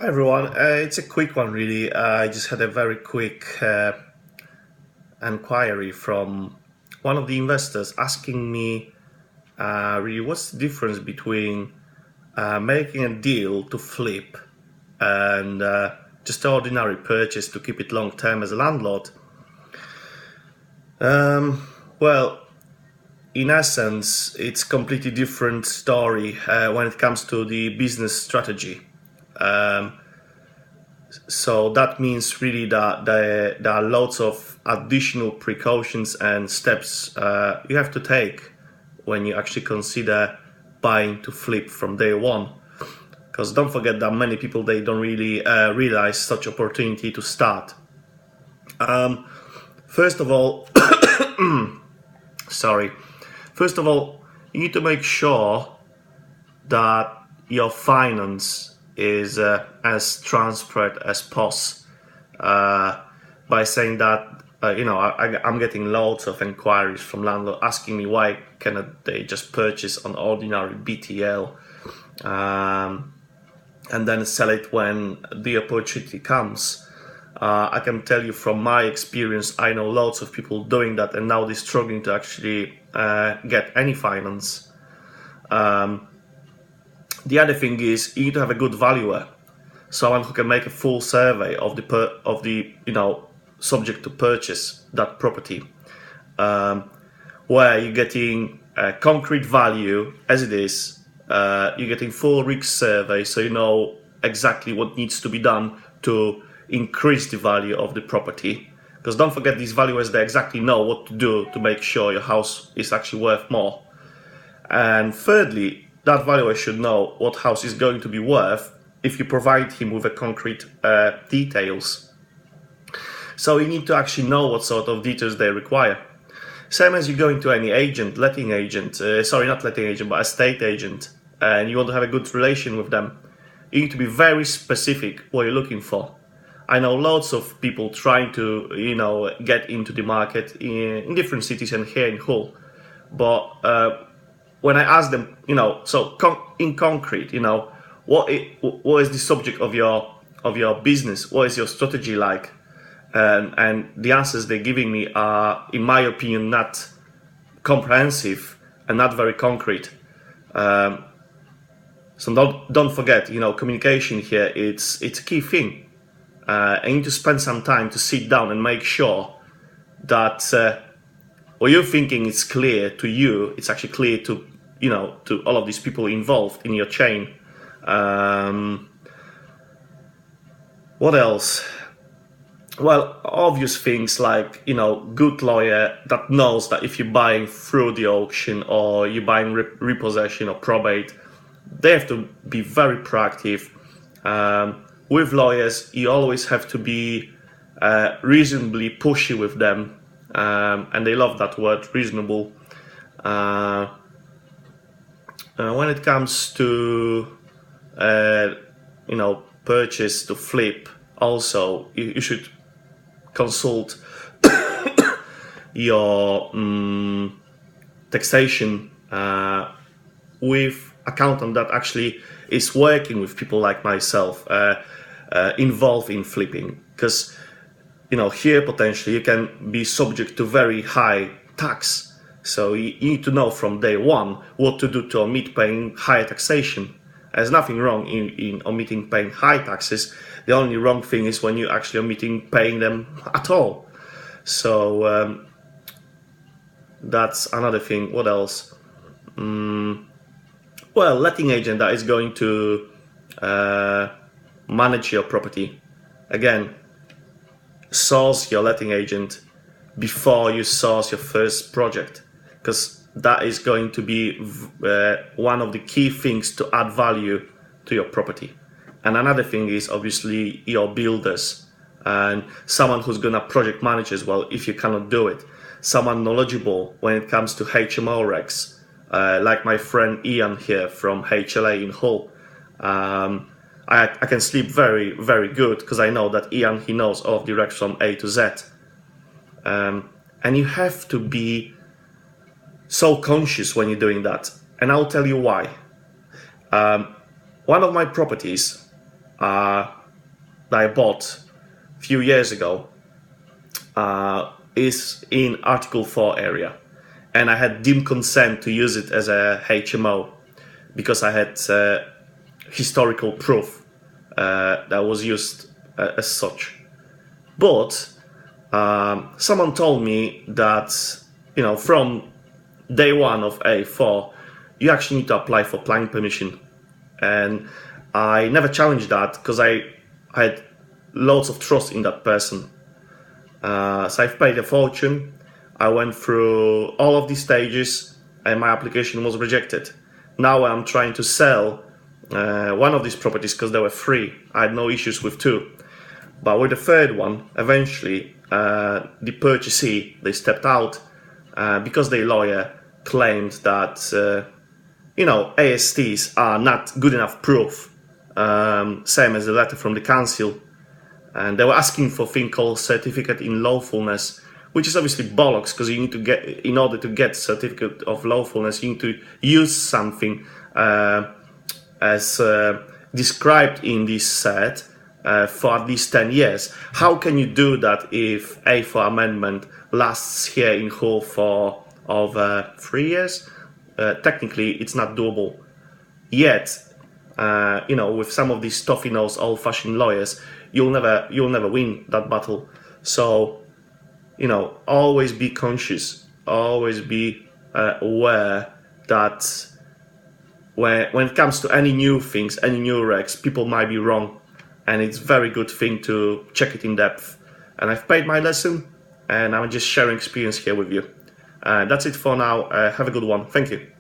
Hi everyone, it's a quick one really. I just had a very quick inquiry from one of the investors asking me really what's the difference between making a deal to flip and just ordinary purchase to keep it long term as a landlord. Well, in essence, it's completely different story when it comes to the business strategy. So that means really that there are lots of additional precautions and steps you have to take when you actually consider buying to flip from day one. Because don't forget that many people they don't really realize such opportunity to start. First of all, sorry. First of all, you need to make sure that your finance is as transparent as possible. By saying that, I'm getting loads of inquiries from landlords asking me why cannot they just purchase an ordinary BTL and then sell it when the opportunity comes. I can tell you from my experience, I know lots of people doing that, and now they're struggling to actually get any finance. The other thing is you need to have a good valuer, someone who can make a full survey of the subject to purchase that property, where you're getting a concrete value as it is. You're getting full risk survey, so you know exactly what needs to be done to increase the value of the property. Because don't forget, these valuers, they exactly know what to do to make sure your house is actually worth more. And thirdly, that valuer should know what house is going to be worth if you provide him with a concrete details. So you need to actually know what sort of details they require. Same as you go into any agent, letting agent, not letting agent, but estate agent, and you want to have a good relation with them. You need to be very specific what you're looking for. I know lots of people trying to, get into the market in different cities and here in Hull, but when I ask them, in concrete, what is the subject of your business? What is your strategy like? And the answers they're giving me are, in my opinion, not comprehensive and not very concrete. So don't forget, communication here, it's a key thing. I need to spend some time to sit down and make sure that what you're thinking is clear to you. It's actually clear to to all of these people involved in your chain. What else? Well, obvious things like, good lawyer that knows that if you're buying through the auction or you're buying repossession or probate, they have to be very proactive. With lawyers, you always have to be reasonably pushy with them, and they love that word, reasonable. When it comes to purchase to flip, also you should consult your taxation with accountant that actually is working with people like myself involved in flipping, because here potentially you can be subject to very high tax. So you need to know from day one what to do to omit paying higher taxation. There's nothing wrong in omitting paying high taxes. The only wrong thing is when you're actually omitting paying them at all. So that's another thing. What else? Well, letting agent that is going to manage your property. Again, source your letting agent before you source your first project, because that is going to be one of the key things to add value to your property. And another thing is obviously your builders and someone who's going to project manage as well if you cannot do it. Someone knowledgeable when it comes to HMO regs, like my friend Ian here from HLA in Hull. I can sleep very, very good because I know that Ian, he knows all of the regs from A to Z. And you have to be so conscious when you're doing that. And I'll tell you why. One of my properties, that I bought a few years ago is in Article 4 area. And I had deemed consent to use it as a HMO because I had historical proof that was used as such. But someone told me that, from day one of A4, you actually need to apply for planning permission. And I never challenged that because I had loads of trust in that person. So I've paid a fortune. I went through all of these stages and my application was rejected. Now I'm trying to sell one of these properties because they were free. I had no issues with two. But with the third one, eventually, the purchasee, they stepped out because their lawyer claimed that, ASTs are not good enough proof, same as the letter from the council. And they were asking for a thing called certificate in lawfulness, which is obviously bollocks because you need to get, in order to get certificate of lawfulness, you need to use something as described in this set for at least 10 years. How can you do that if A4 amendment lasts here in Hull for over 3 years? Technically, it's not doable. Yet, with some of these stuffy-nosed, old-fashioned lawyers, you'll never win that battle. So, always be conscious, always be aware that when it comes to any new things, any new regs, people might be wrong, and it's a very good thing to check it in depth. And I've paid my lesson, and I'm just sharing experience here with you. That's it for now. Have a good one. Thank you.